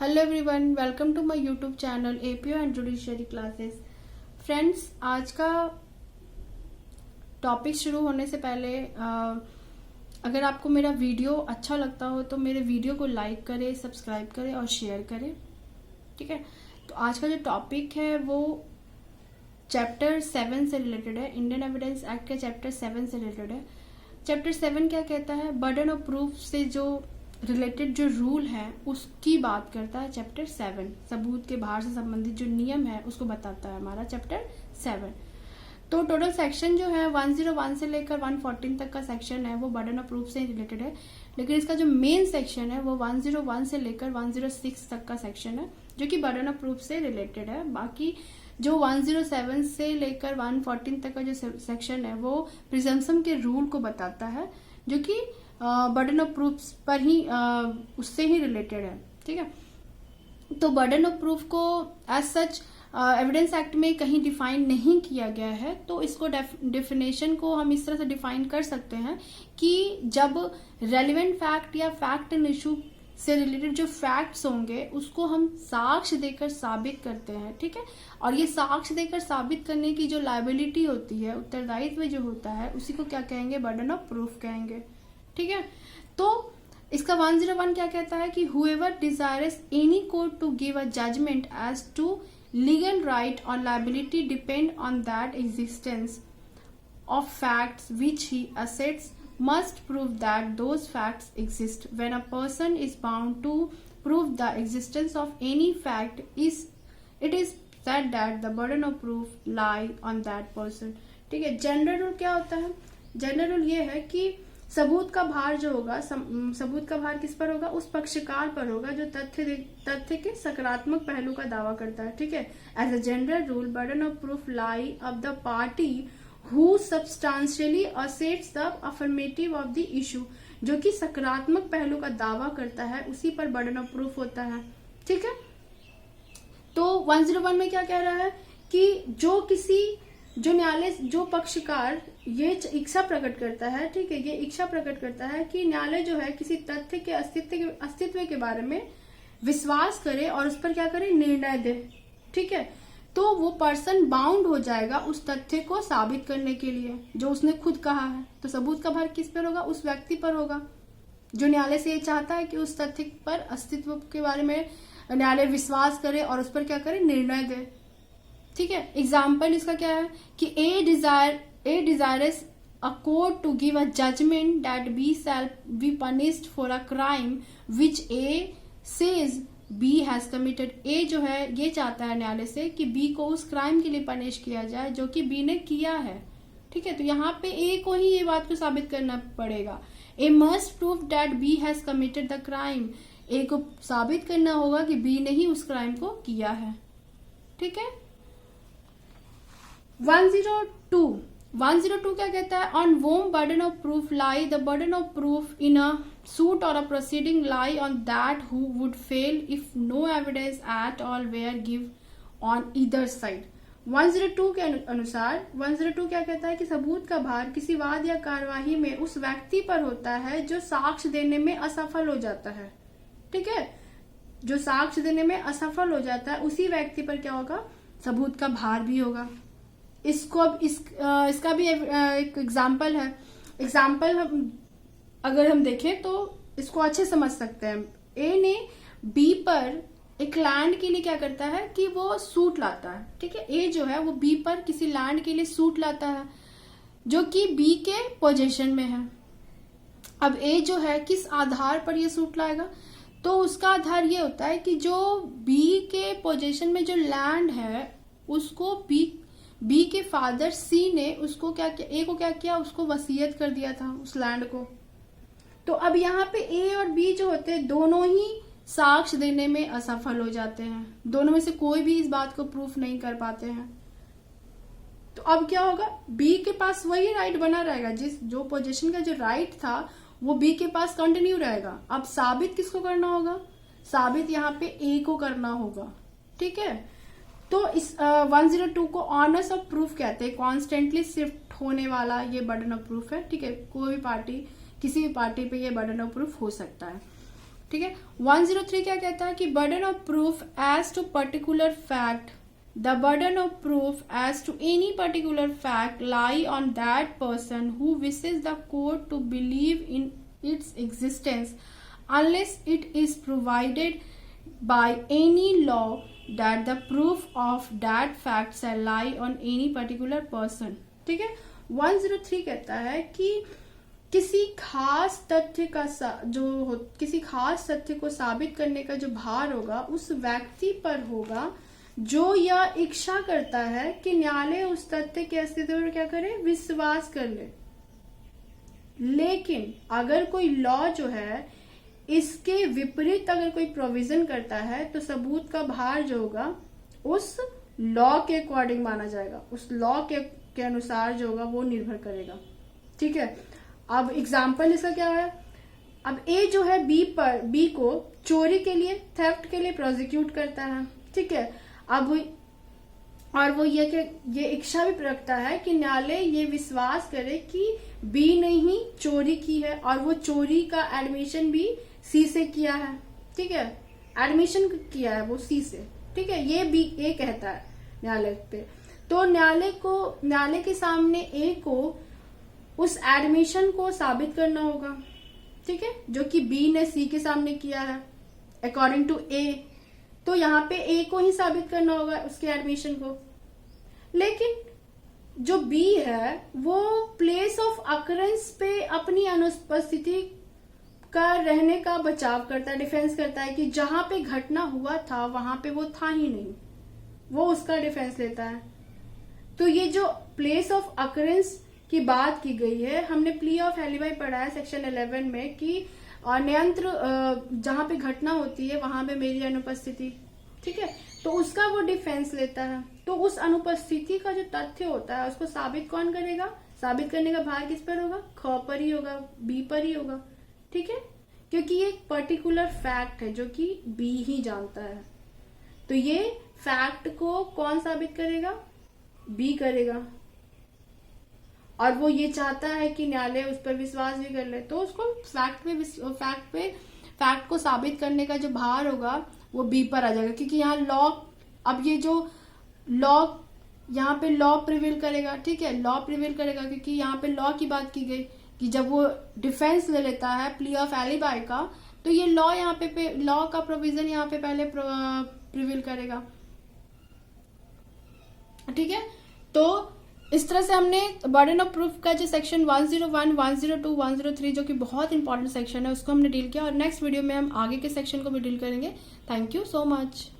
Hello everyone, welcome to my YouTube channel APO and judiciary classes. Friends, आज का topic शुरू होने से पहले अगर आपको मेरा वीडियो अच्छा लगता हो तो मेरे वीडियो को लाइक करें, सब्सक्राइब करें और शेयर करें। ठीक है, तो आज का जो टॉपिक है वो चैप्टर 7 से रिलेटेड है। इंडियन एविडेंस एक्ट के चैप्टर 7 से रिलेटेड है। चैप्टर 7 क्या कहता है? बर्डन ऑफ प्रूफ से जो रिलेटेड जो रूल है उसकी बात करता है चैप्टर 7। सबूत के भार से संबंधित जो नियम है उसको बताता है हमारा चैप्टर 7। तो टोटल सेक्शन जो है 101 से लेकर 114 तक का सेक्शन है वो बर्डन ऑफ प्रूफ से रिलेटेड है, लेकिन इसका जो मेन सेक्शन है वो 101 से लेकर 106 तक का सेक्शन है जो कि बर्डन ऑफ प्रूफ से रिलेटेड है। बाकी जो 107 से लेकर 114 तक का जो सेक्शन है वो प्रिजम्पशन के रूल को बताता है जो कि बर्डन ऑफ प्रूफ पर ही उससे ही रिलेटेड है। ठीक है, तो बर्डन ऑफ प्रूफ को एज सच एविडेंस एक्ट में कहीं डिफाइन नहीं किया गया है, तो इसको डेफिनेशन को हम इस तरह से डिफाइन कर सकते हैं कि जब रेलिवेंट फैक्ट या फैक्ट एंड इशू से रिलेटेड जो फैक्ट्स होंगे उसको हम साक्ष्य देकर साबित करते हैं। ठीक है, और ये साक्ष्य देकर साबित करने की जो लायबिलिटी होती है, उत्तरदायित्व जो होता है, उसी को क्या कहेंगे? बर्डन ऑफ प्रूफ कहेंगे। ठीक है, तो इसका 101 क्या कहता है कि whoever desires any court to give a judgment as to legal right or liability depend on that existence of facts which he asserts must prove that those facts exist. When a person is bound to prove the existence of any fact, it is said that the burden of proof lie on that person. ठीक है, general rule क्या होता है? General rule ये है कि सबूत का भार जो होगा, सबूत का भार किस पर होगा? उस पक्षकार पर होगा जो तथ्य के सकारात्मक पहलू का दावा करता है। ठीक है, as a general rule burden of proof lie of the party who substantially asserts the affirmative of the issue. जो कि सकारात्मक पहलू का दावा करता है उसी पर बर्डन ऑफ प्रूफ होता है। ठीक है, तो 101 में क्या कह रहा है कि जो न्यायालय, जो पक्षकार ये इच्छा प्रकट करता है, ठीक है, ये इच्छा प्रकट करता है कि न्यायालय जो है किसी तथ्य के अस्तित्व के बारे में विश्वास करे और उस पर क्या करे? निर्णय दे। ठीक है, तो वो पर्सन बाउंड हो जाएगा उस तथ्य को साबित करने के लिए जो उसने खुद कहा है। तो सबूत का भार किस पर होगा? उस व्यक्ति पर होगा जो न्यायालय से ये चाहता है कि उस तथ्य पर अस्तित्व के बारे में न्यायालय विश्वास करे और उस पर क्या करे? निर्णय दे। ठीक है, एग्जाम्पल इसका क्या है कि A desires a court to give a judgment that B shall be punished for a crime which A says B has committed. A जो है ये चाहता है न्यायालय से कि B को उस क्राइम के लिए पनिश किया जाए जो कि B ने किया है। ठीक है, तो यहाँ पे A को ही ये बात को साबित करना पड़ेगा। A must prove that B has committed the crime. A को साबित करना होगा कि B ने ही उस क्राइम को किया है। ठीक है, 102 क्या कहता है? On whom burden of proof lie, the burden of proof in a suit or a proceeding lie on that who would fail if no evidence at all were given on either side. 102 के अनुसार 102 क्या कहता है कि सबूत का भार किसी वाद या कार्यवाही में उस व्यक्ति पर होता है जो साक्ष्य देने में असफल हो जाता है। ठीक है, जो साक्ष्य देने में असफल हो जाता है उसी व्यक्ति पर क्या होगा? सबूत का भार भी होगा। इसका भी एक एग्जाम्पल है। एग्जाम्पल अगर हम देखें तो इसको अच्छे समझ सकते हैं। ए ने बी पर एक लैंड के लिए क्या करता है कि वो सूट लाता है। ठीक है, ए जो है वो बी पर किसी लैंड के लिए सूट लाता है जो कि बी के पोजीशन में है। अब ए जो है किस आधार पर ये सूट लाएगा? तो उसका आधार ये होता है कि जो बी के पोजीशन में जो लैंड है उसको बी के फादर सी ने उसको क्या किया? ए को क्या किया? उसको वसीयत कर दिया था उस लैंड को। तो अब यहाँ पे ए और बी जो होते हैं दोनों ही साक्ष्य देने में असफल हो जाते हैं। दोनों में से कोई भी इस बात को प्रूफ नहीं कर पाते हैं। तो अब क्या होगा? बी के पास वही राइट बना रहेगा, जो पोजीशन का जो राइट था वो बी के पास कंटिन्यू रहेगा। अब साबित किसको करना होगा? साबित यहाँ पे ए को करना होगा। ठीक है, तो इस 102 को ऑनर्स ऑफ प्रूफ कहते हैं। कॉन्स्टेंटली शिफ्ट होने वाला ये बर्डन ऑफ प्रूफ है। ठीक है, कोई भी पार्टी, किसी भी पार्टी पे ये बर्डन ऑफ प्रूफ हो सकता है। ठीक है। 103 क्या कहता है कि burden of proof as to particular fact, the burden of proof as to any particular fact lie on that person who wishes the court to believe in its existence unless it is provided by any law that the proof of that fact shall lie on any particular person। ठीक है। 103 कहता है कि किसी खास तथ्य का किसी खास तथ्य को साबित करने का जो भार होगा उस व्यक्ति पर होगा जो यह इच्छा करता है कि न्यायालय उस तथ्य के अस्तित्व पर क्या करे, विश्वास कर ले। लेकिन अगर कोई लॉ जो है इसके विपरीत अगर कोई प्रोविजन करता है तो सबूत का भार जो होगा उस लॉ के अकॉर्डिंग माना जाएगा, उस लॉ के अनुसार जो होगा वो निर्भर करेगा। ठीक है। अब एग्जाम्पल इसका क्या है, अब ए जो है बी को चोरी के लिए, थेफ्ट के लिए प्रोसिक्यूट करता है। ठीक है। अब और वो ये इच्छा भी रखता है कि न्यायालय ये विश्वास करे कि बी ने ही चोरी की है और वो चोरी का एडमिशन भी सी से किया है। ठीक है। एडमिशन किया है वो सी से। ठीक है। ये बी ए कहता है न्यायालय पे, तो न्यायालय के सामने ए को उस एडमिशन को साबित करना होगा। ठीक है। जो कि बी ने सी के सामने किया है अकॉर्डिंग टू ए, तो यहाँ पे ए को ही साबित करना होगा उसके एडमिशन को। लेकिन जो बी है वो प्लेस ऑफ अकरेंस पे अपनी अनुपस्थिति का रहने का बचाव करता है, डिफेंस करता है कि जहां पे घटना हुआ था वहां पे वो था ही नहीं, वो उसका डिफेंस लेता है। तो ये जो प्लेस ऑफ अकरेंस की बात की गई है, हमने प्ली ऑफ एलिबाई पढ़ा है सेक्शन 11 में कि अन्यंत्र जहां पे घटना होती है वहां पे मेरी अनुपस्थिति। ठीक है। तो उसका वो डिफेंस लेता है। तो उस अनुपस्थिति का जो तथ्य होता है उसको साबित कौन करेगा, साबित करने का भार किस पर होगा, ख पर ही होगा, बी पर ही होगा। ठीक है। क्योंकि ये एक पर्टिकुलर फैक्ट है जो कि बी ही जानता है, तो ये फैक्ट को कौन साबित करेगा, बी करेगा। और वो ये चाहता है कि न्यायालय उस पर विश्वास भी कर ले, तो उसको फैक्ट को साबित करने का जो भार होगा वो बी पर आ जाएगा। क्योंकि यहाँ लॉ, अब ये जो लॉ यहाँ पे लॉ प्रिवेल करेगा। ठीक है। लॉ प्रिवेल करेगा क्योंकि यहाँ पे लॉ की बात की गई कि जब वो डिफेंस ले लेता है प्ली ऑफ एलिबाई का, तो ये लॉ यहाँ पे लॉ का प्रोविजन यहाँ पे पहले प्रिवेल करेगा। ठीक है। तो इस तरह से हमने बर्डन ऑफ प्रूफ का जो सेक्शन 101, 102, 103 जो कि बहुत इंपॉर्टेंट सेक्शन है उसको हमने डील किया, और नेक्स्ट वीडियो में हम आगे के सेक्शन को भी डील करेंगे। Thank you so much.